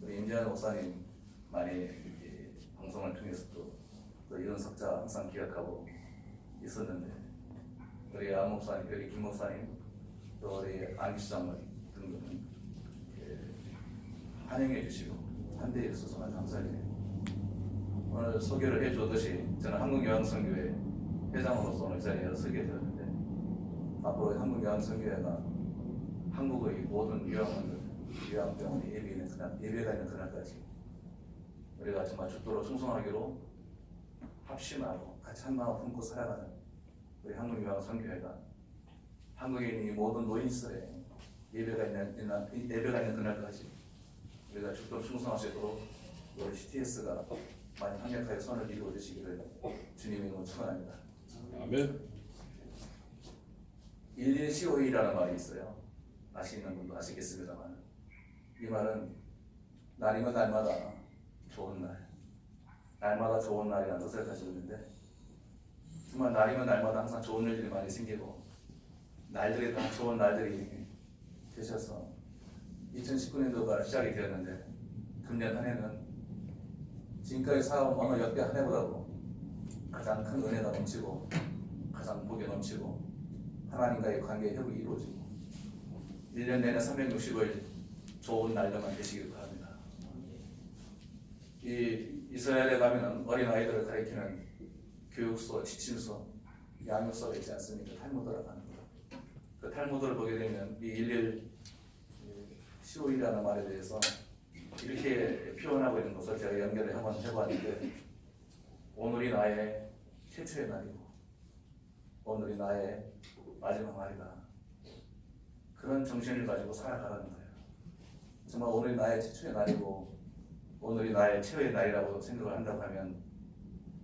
우리 임재환 목사님 많이 방송을 통해서 또 이런 석자 항상 기억하고 있었는데, 우리 안 목사님, 우리 김 목사님, 또 우리 안기수 장로님 등등은 환영해 주시고 한대해 주셔서 정말 감사해요. 오늘 소개를 해주듯이 저는 한국요한선교회 회장으로서 오늘 자리에 서게 되었는데, 앞으로 한국요한선교회가 한국의 모든 요양병원이 예배가 있는 그날까지 우리가 정말 죽도록 충성하기로 합심하고 같이 한 마음 품고 살아가는 우리 한국요한선교회가 한국인이 모든 노인시설에 예배가 있는 그날까지 우리가 죽도록 충성할 수 있도록 우리 CTS가 많이 강력하게 선을 이루어 주시기를 주님의 이름으로 축원합니다. 아멘. 1115일이라는 말이 있어요. 아시는 분도 아시겠습니다만, 이 말은 날이면 날마다 좋은 날, 날마다 좋은 날이라는 뜻을 가지고 있는데, 정말 날이면 날마다 항상 좋은 일들이 많이 생기고 날들이 다 좋은 날들이 되셔서 2019년도가 시작이 되었는데, 금년 한 해는 지금까지 살아온 어느 역대 한 해보다도 가장 큰 은혜가 넘치고 가장 복이 넘치고 하나님과의 관계의 회복이 이루어지고 1년 내내 360일 좋은 날들만 되시길 바랍니다. 이 이스라엘에 가면은 어린아이들을 가리키는 교육소, 지침서, 양육소가 있지 않습니까? 탈무드라고 하는 거. 그 탈무드를 보게 되면 이 1115일이라는 말에 대해서 이렇게 표현하고 있는 것을 제가 연결을 한번 해봤는데, 오늘이 나의 최초의 날이고 오늘이 나의 마지막 날이다. 그런 정신을 가지고 살아가라는 거예요. 정말 오늘이 나의 최초의 날이고 오늘이 나의 최후의 날이라고 생각을 한다고 하면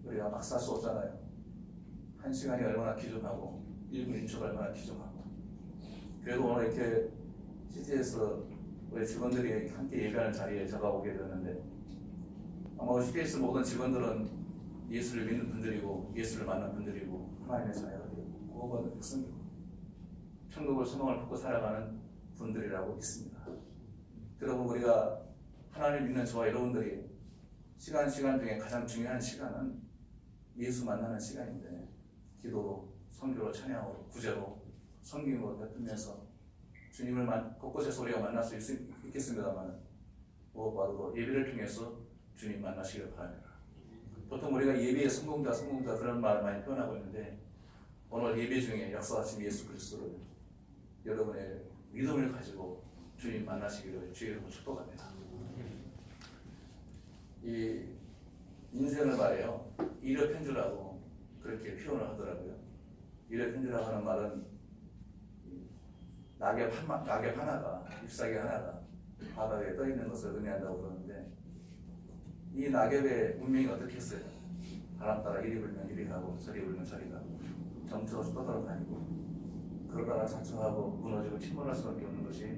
우리가 막 살 수 없잖아요. 한 시간이 얼마나 귀중하고 1분 1초가 얼마나 귀중하고. 그래도 오늘 이렇게 CT에서 우리 직원들이 함께 예배하는 자리에 제가 오게 되었는데, 아마 CTS 모든 직원들은 예수를 믿는 분들이고 예수를 만난 분들이고 하나님의 자녀가 되고 구원받은 백성이고 천국을 소망을 품고 살아가는 분들이라고 믿습니다. 그리고 우리가 하나님을 믿는 저와 여러분들이 시간 중에 가장 중요한 시간은 예수 만나는 시간인데, 기도로, 선교로, 찬양으로, 구제로, 섬김으로 베풀면서 주님을 곳곳에서 우리가 만날 수 있겠습니다만, 무엇보다도 예배를 통해서 주님 만나시길 바랍니다. 보통 우리가 예배의 성공자 그런 말을 많이 표현하고 있는데, 오늘 예배 중에 역사하신 예수 그리스도를 여러분의 믿음을 가지고 주님 만나시기를 주의 이름으로 축복합니다. 이 인생을 말해요, 일회편주라고 그렇게 표현을 하더라고요. 일회편주라고 하는 말은 낙엽 하나가, 잎사귀 하나가 바다에 떠 있는 것을 의미한다고 그러는데, 이 낙엽의 운명이 어떻게 했어요? 바람 따라 이리 불면 이리 가고 저리 불면 저리 가고 정처 없이 떠돌아다니고, 그러다가 자초하고 무너지고 침몰할 수밖에 없는 것이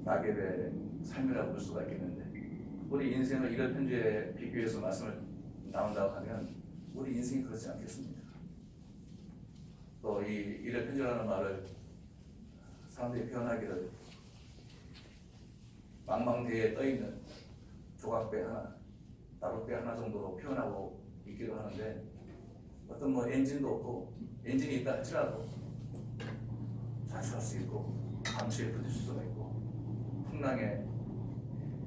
낙엽의 삶이라고 볼 수가 있겠는데, 우리 인생을 이런 편지에 비교해서 말씀을 나온다고 하면 우리 인생이 그렇지 않겠습니까? 또 이 이런 편지라는 말을 사람들이 표현하기를 망망대해에 떠있는 조각배 하나, 나룻배 하나 정도로 표현하고 있기도 하는데, 어떤 엔진도 없고, 엔진이 있다 할지라도 좌초할 수 있고 강추에 부딪힐 수가 있고 풍랑에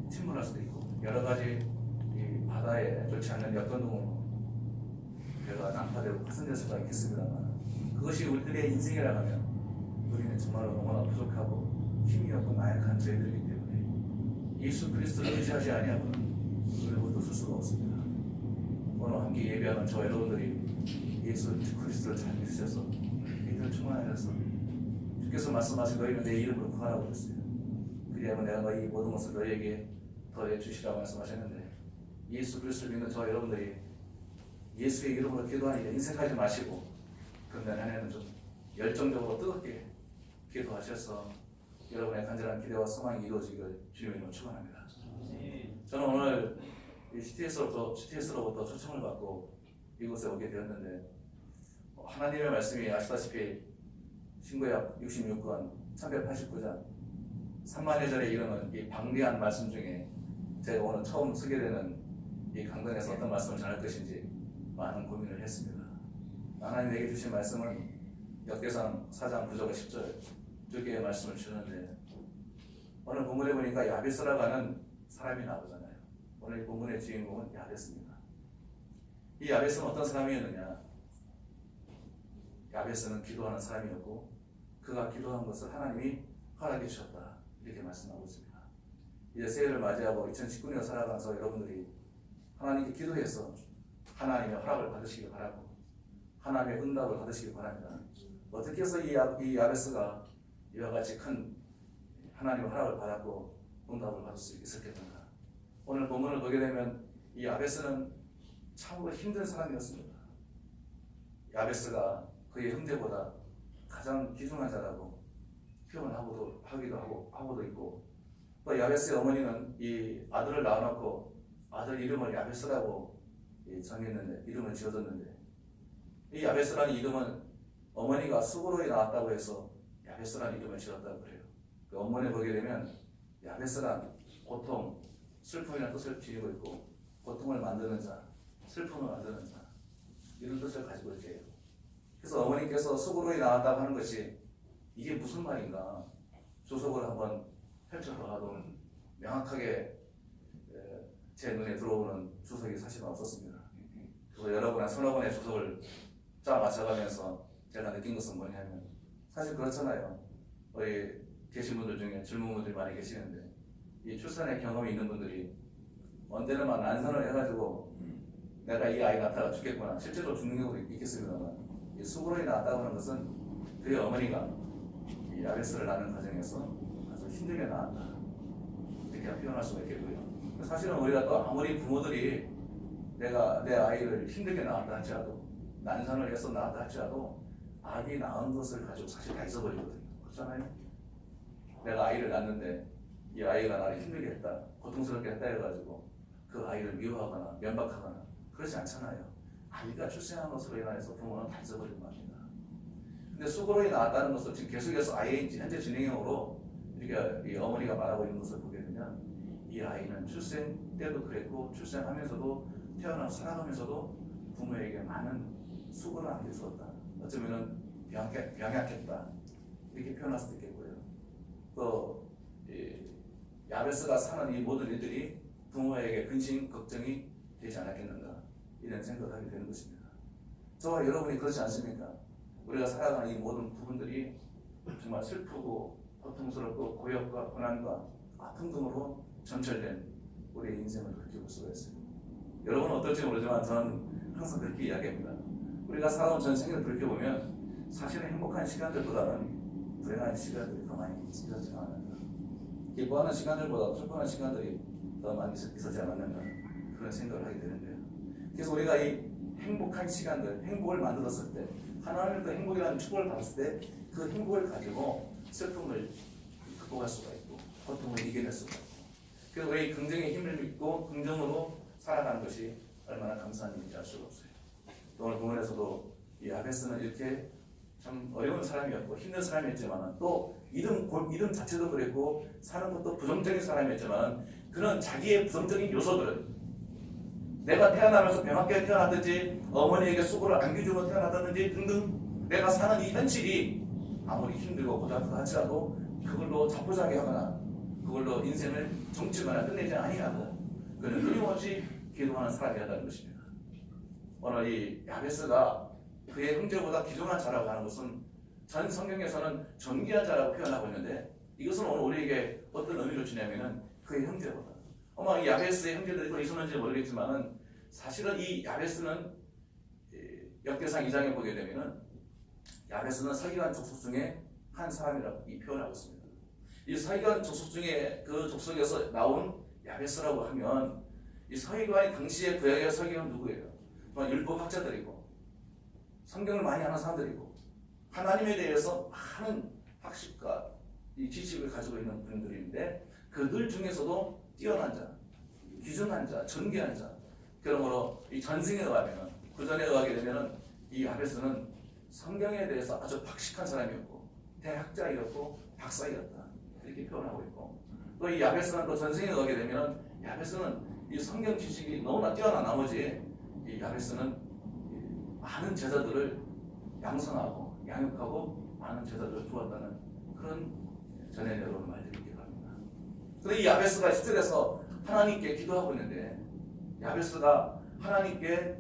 침몰할 수도 있고, 여러 가지 이 바다에 좋지 않는 여건으로 배가 난파되고 파손될 수가 있겠습니다만, 그것이 우리들의 인생이라 하면 우리는 정말로 너무나 부족하고 힘이 없고 나약한 저희들이기 때문에 예수 그리스도를 의지하지 아니하고는 우리를 모두 쓸 수가 없습니다. 오늘 함께 예배하는 저 여러분들이 예수 그리스도를 잘 믿으셔서 믿음을 충만하셔서 주께서 말씀하신 너희는 내 이름으로 구하라고 했어요. 그리하면 내가 너희 모든 것을 너희에게 더해 주시라고 말씀하셨는데, 예수 그리스도를 믿는 저 여러분들이 예수의 이름으로 기도하니 인색하지 마시고 금년 한 해는 좀 열정적으로 뜨겁게 기도하셔서 여러분의 간절한 기대와 소망이 이루어지길 주님의 이름으로 축원합니다. 저는 오늘 CTS로부터 초청을 받고 이곳에 오게 되었는데, 하나님의 말씀이 아시다시피 신구약 66권 389장 삼만여절에 이르는 이 방대한 말씀 중에 제가 오늘 처음 쓰게 되는 이 강단에서 어떤 말씀을 전할 것인지 많은 고민을 했습니다. 하나님 내게 주신 말씀은 역대상 4장 9절 10절 두 개의 말씀을 주셨는데, 오늘 본문에 보니까 야베스라고 하는 사람이 나오잖아요. 오늘 이 본문의 주인공은 야베스입니다. 이 야베스는 어떤 사람이었느냐? 야베스는 기도하는 사람이었고, 그가 기도한 것을 하나님이 허락해 주셨다, 이렇게 말씀하고 있습니다. 이제 새해를 맞이하고 2019년 살아가면서 여러분들이 하나님께 기도해서 하나님의 허락을 받으시기 바라고, 하나님의 응답을 받으시기 바랍니다. 어떻게 해서 이 야베스가 이와 같이 큰 하나님의 허락을 받았고 응답을 받을 수 있었겠는가? 오늘 본문을 보게 되면 이 야베스는 참으로 힘든 사람이었습니다. 야베스가 그의 형제보다 가장 귀중한 자라고 표현하기도 하고도 있고, 또 야베스의 어머니는 이 아들을 낳아놓고 아들 이름을 야베스라고 정했는데, 이름을 지어줬는데, 이 야베스라는 이름은 어머니가 수고로에 나왔다고 해서 야베스라는 이름을 지었다고 그래요. 그 원문에 보게 되면 야베스란 고통, 슬픔이라는 뜻을 지니고 있고, 고통을 만드는 자, 슬픔을 만드는 자, 이런 뜻을 가지고 있대요. 그래서 어머니께서 수고로에 나왔다고 하는 것이 이게 무슨 말인가 주석을 한번 펼쳐봐도 명확하게 제 눈에 들어오는 주석이 사실은 없었습니다. 그래서 여러 번, 서너 번의 주석을 짜 맞춰가면서 제가 느낀 것은 뭐냐면, 사실 그렇잖아요. 우리 계신 분들 중에 젊은 분들이 많이 계시는데, 이 출산의 경험이 있는 분들이 언제는 막 난산을 해가지고 내가 이 아이 낳다가 죽겠구나, 실제로 죽는 경우도 있겠습니다만, 이 수고로이 낳았다고 하는 것은 그의 어머니가 이 야베스를 낳는 과정에서 아주 힘들게 낳았다, 이렇게 표현할 수가 있겠고요. 사실은 우리가 또 아무리 부모들이 내가 내 아이를 힘들게 낳았다 할지라도, 난산을 해서 낳았다 할지라도 아기 낳은 것을 가지고 사실 다 잊어버리거든요. 그렇잖아요? 내가 아이를 낳았는데 이 아이가 나를 힘들게 했다, 고통스럽게 했다 해가지고 그 아이를 미워하거나 면박하거나 그러지 않잖아요. 아이가 출생한 것으로 인해서 부모는 다 잊어버리는 겁니다. 근데 수고로이 나왔다는 것을 지금 계속해서 아이의 현재 진행형으로 이렇게 이 어머니가 말하고 있는 것을 보게 되면, 이 아이는 출생 때도 그랬고 출생하면서도 태어나서 살아가면서도 부모에게 많은 수고를 안겨주었다, 어쩌면은 병약했다, 이렇게 표현할 수도 있겠고요. 또 야베스가 사는 이 모든 일들이 부모에게 근심 걱정이 되지 않았겠는가, 이런 생각을 하게 되는 것입니다. 저와 여러분이 그렇지 않습니까? 우리가 살아가는 이 모든 부분들이 정말 슬프고 고통스럽고 고역과 고난과 아픔 등으로 점철된 우리의 인생을 그렇게 볼 수가 있어요. 여러분은 어떨지 모르지만 저는 항상 그렇게 이야기합니다. 우리가 살아온 전생을 돌이켜보면 사실은 행복한 시간들보다는 불행한 시간들이 더 많이 있었지 않았는가, 기뻐하는 시간들보다 슬퍼하는 시간들이 더 많이 있었지 않았는가, 그런 생각을 하게 되는데요. 그래서 우리가 이 행복한 시간들, 행복을 만들었을 때, 하나님의 행복이라는 축복을 받았을 때 그 행복을 가지고 슬픔을 극복할 수가 있고 고통을 이겨낼 수가 있고, 그래서 우리 긍정의 힘을 믿고 긍정으로 살아가는 것이 얼마나 감사한 일인지 알 수가 없어요. 오늘 본문에서도 이 야베스는 이렇게 참 어려운 사람이었고 힘든 사람이었지만, 또 이름 자체도 그랬고 사는 것도 부정적인 사람이었지만, 그는 자기의 부정적인 요소들을, 내가 태어나면서 병학교에 태어났든지 어머니에게 수고를 안겨주고 태어났든지 등등, 내가 사는 이 현실이 아무리 힘들고 고달프다 할지라도 그걸로 자포자기하거나 그걸로 인생을 정치거나 끝내지 아니하고 그는 끊임없이 기도하는 사람이었다는 것입니다. 오늘 이 야베스가 그의 형제보다 귀중한 자라고 하는 것은 전 성경에서는 존귀한 자라고 표현하고 있는데, 이것은 오늘 우리에게 어떤 의미를 주냐면은 그의 형제보다, 아마 이 야베스의 형제들이 또 있었는지 모르겠지만은 사실은 이 야베스는 역대상 2장에 보게 되면은 야베스는 서기관 족속 중에 한 사람이라고 표현하고 있습니다. 이 서기관 족속 중에 그 족속에서 나온 야베스라고 하면, 이 서기관이 당시에 구약의 서기관은 누구예요? 율법학자들이고 성경을 많이 아는 사람들이고 하나님에 대해서 많은 학식과 이 지식을 가지고 있는 분들인데, 그들 중에서도 뛰어난 자, 귀중한 자, 존귀한 자. 그러므로 이 전승에 의하면, 구전에 의하게 되면은 이 야베스는 성경에 대해서 아주 박식한 사람이었고 대학자이었고 박사이었다, 이렇게 표현하고 있고, 또 이 야베스는 또 전생에 오게 되면 야베스는 이 성경 지식이 너무나 뛰어난 나머지 이 야베스는 많은 제자들을 양성하고 양육하고 많은 제자들을 두었다는 그런 전해 내려오는 말들이 기록합니다. 그런데 이 야베스가 10절에서 하나님께 기도하고 있는데, 야베스가 하나님께,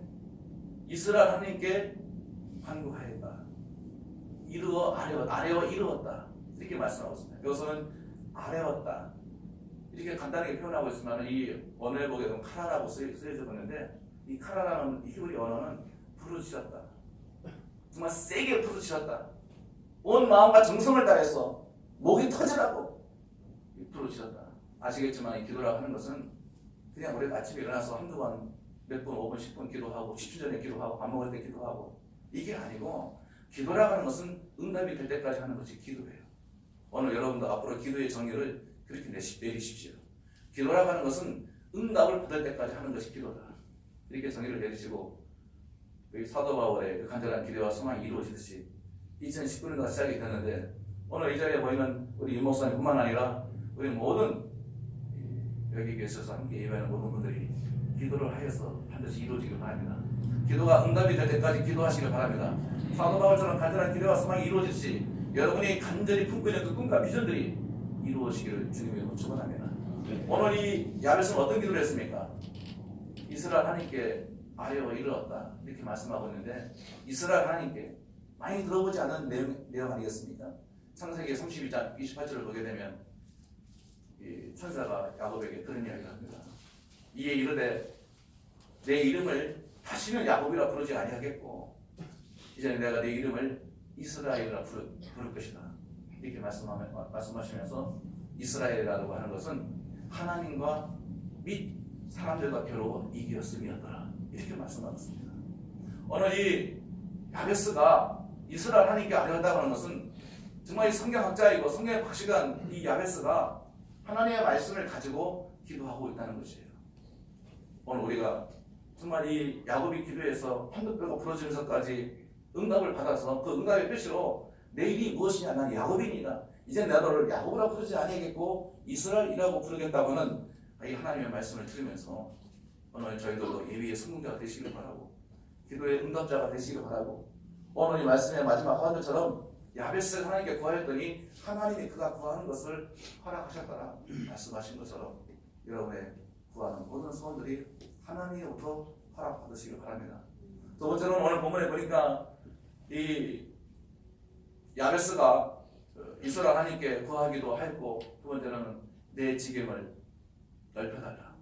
이스라엘 하나님께 간구하였다. 아뢰어 이루었다. 이렇게 말씀하고 있습니다. 여기서는 아뢰었다. 이렇게 간단하게 표현하고 있으면 이 원어에 보게 되면 카라라고 쓰여져 있는데, 이 카라라는 히브리 언어는 부르짖었다. 정말 세게 부르짖었다. 온 마음과 정성을 다해서 목이 터지라고 부르짖었다. 아시겠지만 이 기도라고 하는 것은 그냥 우리가 아침에 일어나서 한두 번, 몇 분, 5분, 10분 기도하고 10분 전에 기도하고 밥 먹을 때 기도하고 이게 아니고, 기도라고 하는 것은 응답이 될 때까지 하는 것이 기도예요. 오늘 여러분도 앞으로 기도의 정의를 그렇게 내리십시오. 기도라고 하는 것은 응답을 받을 때까지 하는 것이 기도다. 이렇게 정의를 내리시고, 여기 사도 바울의 간절한 기대와 소망이 이루어지듯이 2019년도가 시작이 됐는데, 오늘 이 자리에 보이는 우리 임 목사님뿐만 아니라 우리 모든 여기 계셔서 함께 예배하는 모든 분들이 기도를 하여서 반드시 이루어지길 바랍니다. 기도가 응답이 될 때까지 기도하시길 바랍니다. 사도 바울처럼 간절한 기대와 소망이 이루어지듯이 여러분이 간절히 품고 있는 그 꿈과 비전들이 이루어지기를 주님의 축원합니다. 오늘 이 야베스는 어떤 기도를 했습니까? 이스라엘 하나님께 아뢰어 이르렀다 이렇게 말씀하고 있는데, 이스라엘 하나님께 많이 들어보지 않은 내용 아니겠습니까? 창세기 32장 28절을 보게 되면 이 천사가 야곱에게 그런 이야기를 합니다. 이에 이르되 내 이름을 다시는 야곱이라 부르지 아니하겠고 이제는 내가 내 이름을 이스라엘이라 부를 것이다. 이렇게 말씀하시면서 이스라엘이라고 하는 것은 하나님과 및 사람들과 겨루어 이기었음이었더라. 이렇게 말씀하고 있습니다. 오늘 이 야베스가 이스라엘 하나님께 아뢰었다고 하는 것은 정말 이 성경학자이고 성경에 확실한 이 야베스가 하나님의 말씀을 가지고 기도하고 있다는 것이에요. 오늘 우리가 정말 이 야곱이 기도해서 황금뼈가 부러지면서까지 응답을 받아서 그 응답의 표시로 내 일이 무엇이냐, 난 야곱이니라. 이제 내가 너를 야곱이라 부르지 아니하겠고 이스라엘이라고 부르겠다고 하는 이 하나님의 말씀을 들으면서 오늘 저희들도 예비의 성공자가 되시길 바라고, 기도의 응답자가 되시길 바라고, 오늘 이 말씀의 마지막 하반절처럼 야베스를 하나님께 구하였더니 하나님이 그가 구하는 것을 허락하셨더라 말씀하신 것처럼 여러분의 구하는 모든 소원들이 하나님으로부터 허락받으시길 바랍니다. 두 번째로는 오늘 본문에 보니까 이 야베스가 이스라엘 하나님께 구하기도 했고, 두 번째로는 내 지경을 넓혀달라.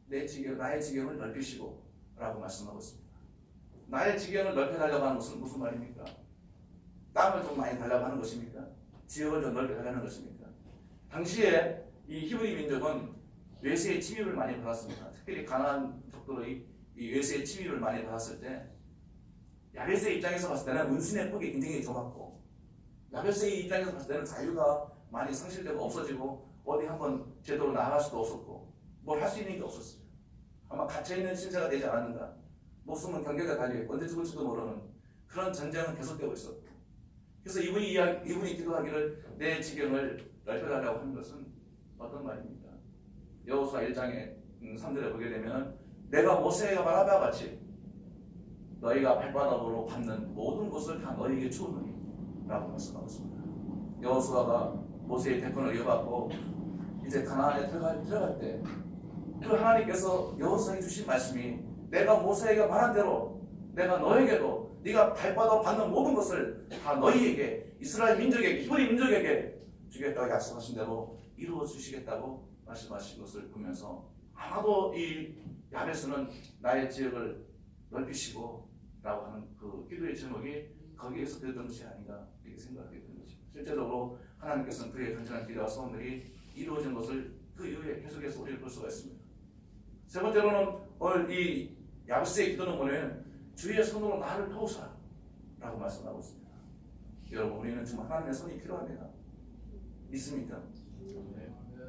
나의 지경을 넓히시고 라고 말씀하고 있습니다. 나의 지경을 넓혀달라고 하는 것은 무슨 말입니까? 땅을 좀 많이 달라고 하는 것입니까? 지역을 좀 넓혀달라는 것입니까? 당시에 이 히브리 민족은 외세의 침입을 많이 받았습니다. 특별히 가나안 족들의 이 외세의 침입을 많이 받았을 때 야베스의 입장에서 봤을 때는 은신의 폭이 굉장히 좁았고, 야베스의 입장에서 봤을 때는 자유가 많이 상실되고 없어지고 어디 한번 제대로 나아갈 수도 없었고 뭘 할 수 있는 게 없었어요. 아마 갇혀있는 신세가 되지 않았는가, 목숨은 경계가 달려있고 언제 죽을지도 모르는 그런 전쟁은 계속되고 있었고, 그래서 이분이 기도하기를 내 지경을 넓혀달라고 하는 것은 어떤 말입니까? 여호수아 1장에 3절에 보게 되면 내가 모세가 말한 바와 같이 너희가 발바닥으로 밟는 모든 것을 다 너희에게 주었느니 라고 말씀하고 있습니다. 여호수아가 모세의 대권을 이어받고 이제 가나안에 들어갈 때 그 하나님께서 여호수아에게 주신 말씀이 내가 모세에게 말한 대로 내가 너에게도 네가 발바닥 받는 모든 것을 다 너희에게, 이스라엘 민족에게, 히브리 민족에게 주겠다고 약속하신 대로 이루어 주시겠다고 말씀하신 것을 보면서 아마도 이 야베스는 나의 지역을 넓히시고 라고 하는 그 기도의 제목이 거기에서 들었던 것이 아닌가 이렇게 생각하게 되는 것입니다. 실제적으로 하나님께서는 그의 간절한 기대와 소원들이 이루어진 것을 그 이후에 계속해서 우리를 볼 수가 있습니다. 세 번째로는 오늘 이 야베스의 기도는 뭐냐면 주의 손으로 나를 도우사 라고 말씀하고 있습니다. 여러분, 우리는 정말 하나님의 손이 필요합니다. 믿습니까?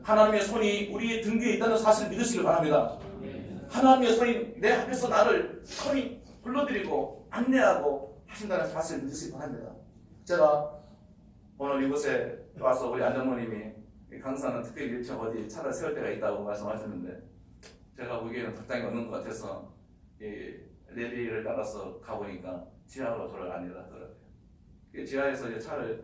하나님의 손이 우리의 등 뒤에 있다는 사실을 믿으시길 바랍니다. 하나님의 손이 내 앞에서 나를 손이 불러드리고 안내하고 하신다는 사실을 믿으시기 바랍니다. 제가 오늘 이곳에 와서 우리 안장모님이 강사는 특별히 일정 어디 차를 세울 때가 있다고 말씀하셨는데 제가 보기에는 답장이 없는 것 같아서 내비를 따라서 가보니까 지하로 저를 안내를 하더라고요. 지하에서 이제 차를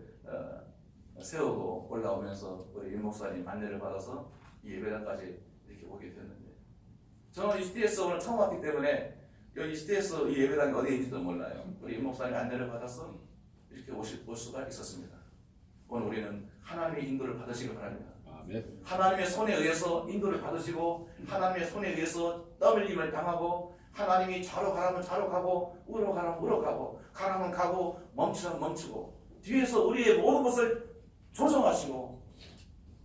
세우고 올라오면서 우리 윤 목사님 안내를 받아서 이 예배당까지 이렇게 오게 됐는데 저는 이 CTS 오늘 처음 왔기 때문에 여기 CTS 이 예배당이 어디에 있는지도 몰라요. 우리 윤 목사님 안내를 받아서 이렇게 올 수가 있었습니다. 오늘 우리는 하나님의 인도를 받으시길 바랍니다. 아멘. 하나님의 손에 의해서 인도를 받으시고 하나님의 손에 의해서 떠밀림을 당하고 하나님이 좌로 가라면 좌로 가고 우로 가라면 우로 가고 가라면 가고 멈추라면 멈추고 뒤에서 우리의 모든 것을 조정하시고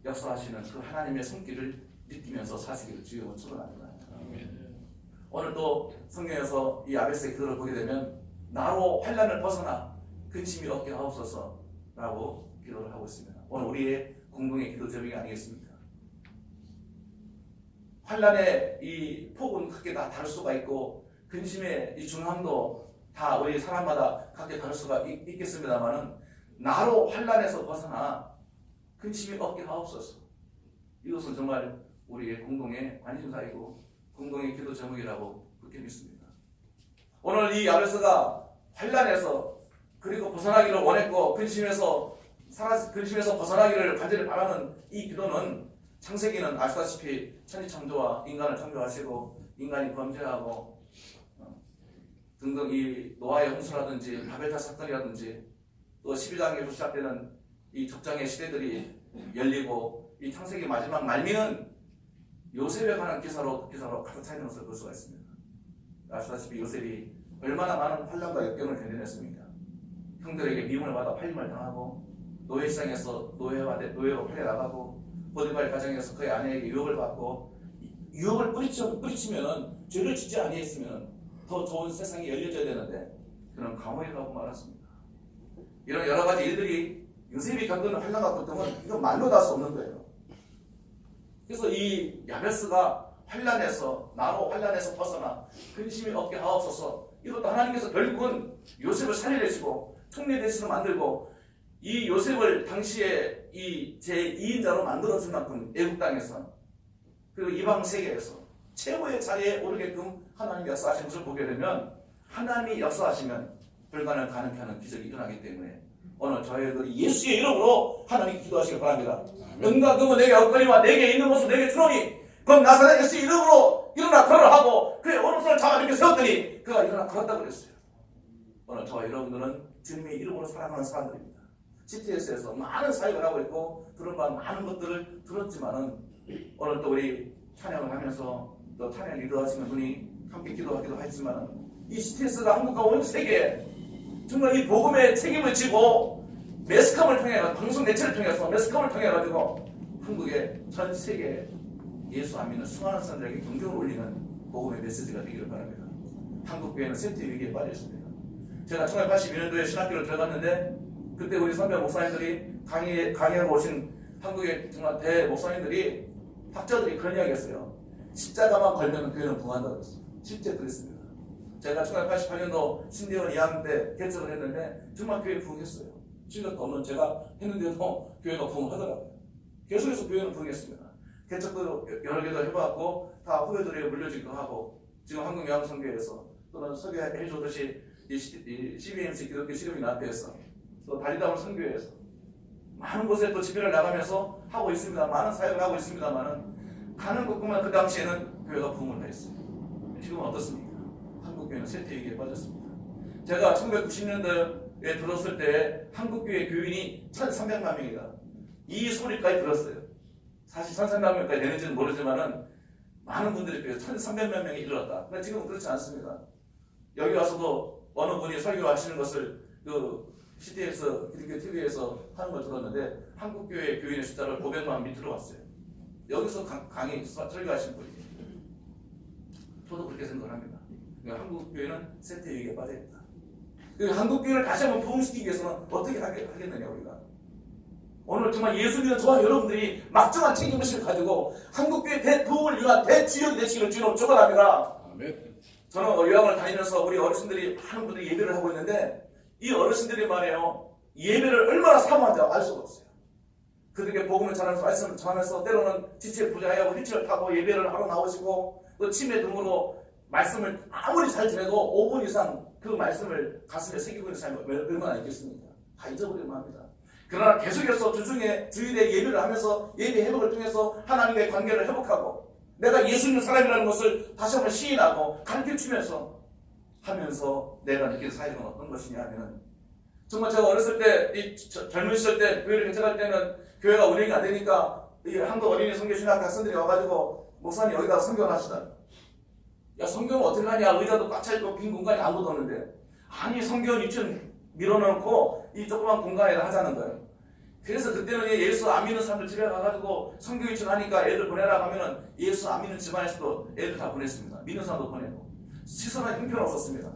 역사하시는 그 하나님의 손길을 느끼면서 사시기를 주여 축원합니다. 오늘 또 성경에서 이 야베스의 기도를 보게 되면 나로 환난을 벗어나 근심이 없게 하옵소서라고 기도를 하고 있습니다. 오늘 우리의 공동의 기도 제목이 아니겠습니까? 환난의 이 폭은 각기 다 다를 수가 있고 근심의 이 중함도 다 우리 사람마다 각기 다를 수가 있겠습니다만은 나로 환난에서 벗어나 근심이 없게 하옵소서. 이것은 정말 우리의 공동의 관심사이고 공동의 기도 제목이라고 그렇게 믿습니다. 오늘 이 야베스가 환난에서 그리고 벗어나기를 원했고 근심에서 벗어나기를 간절히 바라는 이 기도는 창세기는 아시다시피 천지창조와 인간을 창조하시고 인간이 범죄하고 등등 이 노아의 홍수라든지 바벨탑 사건이라든지 또 12장에서 시작되는 이 적장의 시대들이 열리고 이 창세기 마지막 말미는 요셉에 관한 기사로 가득 차 있는 것을 볼 수가 있습니다. 아시다시피 요셉이 얼마나 많은 환난과 역경을 견뎌냈습니까? 형들에게 미움을 받아 팔림을 당하고 노예시장에서 노예로 팔려나가고 보디발 가정에서 그의 아내에게 유혹을 받고 유혹을 뿌리치면은 죄를 짓지 아니했으면 더 좋은 세상이 열려져야 되는데 그는 감옥에 가고 말았습니다. 이런 여러 가지 일들이 요셉이 겪는 환난과 고통은 이건 말로 다 할 수 없는 거예요. 그래서 이 야베스가 나로 환난에서 벗어나 근심이 없게 하옵소서. 이것도 하나님께서 결국은 요셉을 살려내시고 통례대신으로 만들고 이 요셉을 당시에 이 제2인자로 만들어준 만큼 애국 땅에서 그리고 이방 세계에서 최고의 자리에 오르게끔 하나님이 역사하신 것을 보게 되면 하나님이 역사하시면 불가능을 가능케 하는 기적이 일어나기 때문에 오늘 저희들이 예수의 이름으로 하나님께 기도하시기 바랍니다. 은과 금은 내게 없거니와 내게 있는 것은 내게 주노니 그럼 나사렛 예수의 이름으로 일어나 걸어하고 그의 오른손을 잡아 이렇게 세웠더니 그가 일어나 걸었다고 그랬어요. 오늘 저와 여러분들은 주님의 이름으로 살아가는 사람들입니다. CTS에서 많은 사역을 하고 있고 들은 바 많은 것들을 들었지만은 오늘 또 우리 찬양을 하면서 또 찬양 리더하시는 분이 함께 기도하기도 했지만은 이 CTS가 한국과 온 세계에 정말 이 복음의 책임을 지고 매스컴을 통해 방송 매체를 통해서 매스컴을 통해 가지고 한국의 전 세계에 예수 안 믿는 수많은 사람들에게 경종을 울리는 복음의 메시지가 되기를 바랍니다. 한국교회는 쇠퇴 위기에 빠져 있습니다. 제가 1982년도에 신학교를 들어갔는데 그때 우리 선배 목사님들이 강의하고 오신 한국의 정말 대 목사님들이 학자들이 그런 이야기 했어요. 십자가만 걸면 교회는 부흥한다고 했어요. 실제 그랬습니다. 제가 1988년도 신대원 2학년 때 개척을 했는데 정말 교회 부흥했어요. 실력도 없는 제가 했는데도 교회가 부흥하더라고요. 계속해서 교회는 부흥했습니다. 개척도 여러 개도 해봤고 다 후배들에게 물려주기도 하고 지금 한국여왕선교회에서 또는 소개해주듯이 이 CBMC 기독교 실험인합회에서 또 달리다운 선교회에서 많은 곳에 또 집회를 나가면서 하고 있습니다. 많은 사역을 하고 있습니다만은 가는 곳만 그 당시에는 교회가 부흥을 했어요. 지금은 어떻습니까? 한국교회는 쇠퇴위기에 빠졌습니다. 제가 1990년대에 들었을 때 한국교회 교인이 1,300만 명이다. 이 소리까지 들었어요. 사실 1,300만 명까지 되는지는 모르지만은 많은 분들이 그래서 1,300만 명이 이르렀다. 근데 지금은 그렇지 않습니다. 여기 와서도 어느 분이 설교하시는 것을 그 CTS 기독교 TV에서 하는 걸 들었는데 한국교회 교인의 숫자를 500만 밑으로 왔어요. 여기서 강의 설교하신 분이. 저도 그렇게 생각합니다. 그러니까 한국교회는 쇠퇴위기에 빠져있다. 한국교회를 다시 한번 부흥시키기 위해서는 어떻게 하겠느냐 우리가. 오늘 정말 예수 믿는 저와 여러분들이 막중한 책임의식을 가지고 한국교회 대부흥을 위한 대주역이 되시기를 주님으로 축원합니다. 저는 요양을 다니면서 우리 어르신들이 많은 분들이 예배를 하고 있는데 이 어르신들이 말이에요. 예배를 얼마나 사모한지 알 수가 없어요. 그들에게 복음을 전하면서 말씀을 전하면서 때로는 지체 부자하고 휠체어를 타고 예배를 하러 나오시고 또 치매 등으로 말씀을 아무리 잘 들어도 5분 이상 그 말씀을 가슴에 새기고 있는 사람이 얼마나 있겠습니까? 다 잊어버리면 합니다. 그러나 계속해서 주중에 주일에 예배를 하면서 예배 회복을 통해서 하나님과의 관계를 회복하고 내가 예수 믿는 사람이라는 것을 다시 한번 시인하고 가르쳐주면서 하면서 내가 느낀 사역은 어떤 것이냐 하면 정말 제가 어렸을 때, 젊은 시절 때 교회를 개척할 때는 교회가 운영이 안 되니까 이 한국 어린이 선교신학 학생들이 와가지고 목사님 여기다가 선교를 합시다. 야 성경은 어떻게 하냐, 의자도 꽉 차있고 빈 공간이 아무도 없는데 아니 성경 유치원 밀어넣고 이 조그만 공간에다 하자는 거예요. 그래서 그때는 예수 안 믿는 사람들 집에 가가지고 성경 유치원 하니까 애들 보내라 하면은 예수 안 믿는 집안에서도 애들 다 보냈습니다. 믿는 사람도 보내고 시선은 형편없었습니다.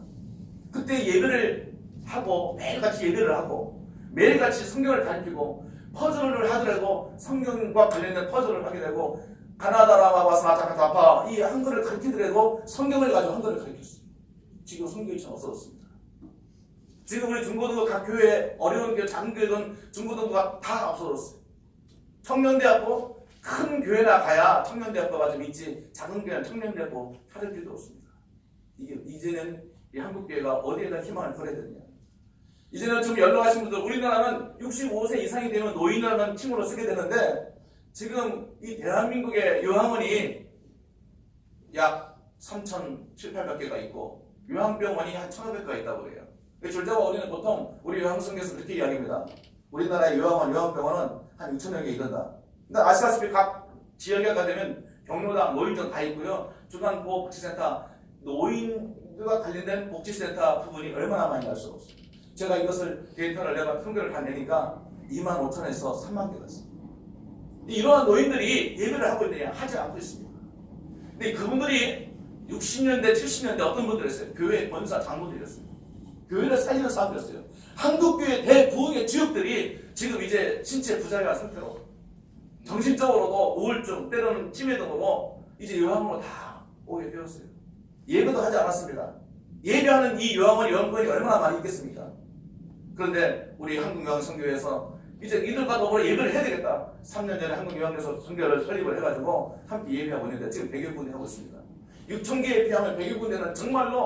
그때 예배를 하고 매일같이 예배를 하고 매일같이 성경을 가르치고 퍼즐을 하더라도 성경과 관련된 퍼즐을 하게 되고 가나다라와 자카타파 이 한글을 가르치더라도 성경을 가지고 한글을 가르쳤어요. 지금 성경 유치원 없어졌습니다. 지금 우리 중고등부 각 교회 어려운 교회 작은 교회든 중고등부가 다 없어졌어요. 청년대학교 큰 교회나 가야 청년대학교가 좀 있지 작은 교회는 청년대학교 찾을 필요도 없습니다. 이게 이제는 이 한국 교회가 어디에다 희망을 걸어야 되느냐. 이제는 좀 연로하신 분들 우리나라는 65세 이상이 되면 노인이라는 칭호를 쓰게 되는데 지금 이 대한민국의 요양원이 약 3,700개가 있고 요양병원이 한 1,500개가 있다고 해요. 줄자와 우리는 보통 우리 요양성경에서 그렇게 이야기합니다. 우리나라의 요양병원은 한 6,000명에 이른다. 근데 아시다시피 각 지역에 가되면 경로당, 노인정 다 있고요. 중간보호복지센터, 노인과 관련된 복지센터 부분이 얼마나 많이 날 수가 없어요. 제가 이것을 데이터를 내가 통계를 다 내니까 25,000에서 3만 개가 있습니다. 이러한 노인들이 예배를 하고 있느냐 하지 않고 있습니다. 근데 그분들이 60년대, 70년대 어떤 분들이었어요? 교회 권사 장로들이었어요. 교회를 살리는 사람들이었어요. 한국교회 대부흥의 주역들이 지금 이제 신체 부자유한 상태로 정신적으로도 우울증, 때로는 치매 등으로 이제 요양원으로 다 오게 되었어요. 예배도 하지 않았습니다. 예배하는 이 요양원이 요양권이 얼마나 많이 있겠습니까? 그런데 우리 한국요양선교회에서 이제 이들과 더불어 예배를 해야 되겠다. 3년 전에 한국요양에서 선교를 설립을 해가지고 함께 예배하고 있는데 지금 100여 군데 하고 있습니다. 6,000개의 피하면 100여 군데는 정말로